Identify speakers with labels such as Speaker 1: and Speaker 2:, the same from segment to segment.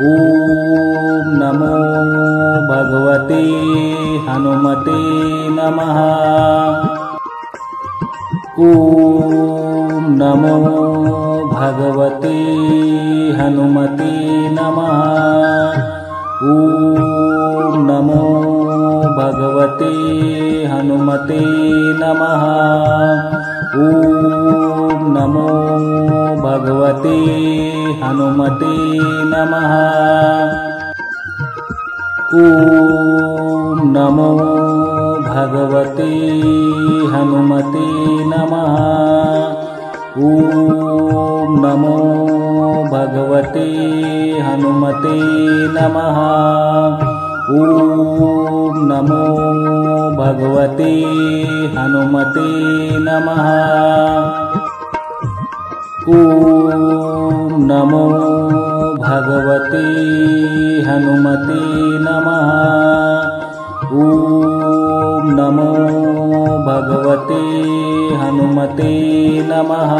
Speaker 1: ॐ नमो भगवते हनुमते नमः। ॐ नमो भगवते हनुमते नमः। ॐ नमो भगवते हनुमते नमः। ॐ नमो भगवते हनुमते नमः। ॐ नमो भगवते हनुमते नमः। ॐ नमो भगवते हनुमते नमः। ॐ नमो भगवते हनुमते नमः। ॐ नमो भगवते हनुमते नमः। ॐ नमो भगवते हनुमते नमः।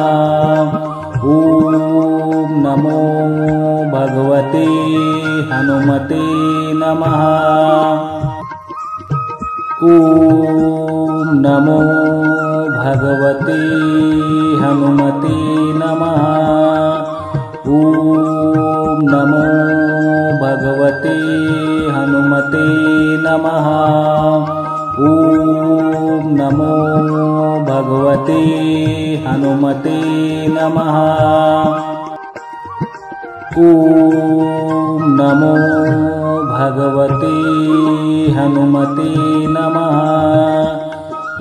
Speaker 1: ॐ नमो भगवते हनुमते नमः। ॐ नमो भगवते हनुमते नमः। ॐ नमो भगवते हनुमते नमः। ॐ नमो भगवते हनुमते नमः। ॐ नमो भगवते हनुमते नमः।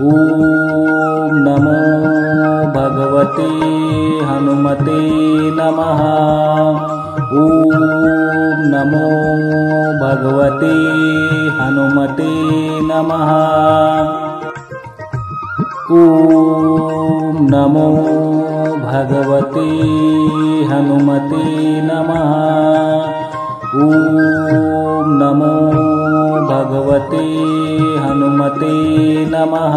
Speaker 1: ॐ नमो भगवते हनुमते नमः। ॐ नमो भगवते हनुमते नमः। ॐ नमो भगवते हनुमते नमः। ॐ नमो भगवते हनुमते नमः।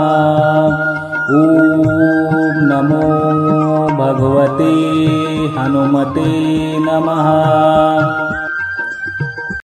Speaker 1: ॐ नमो भगवते हनुमते नमः।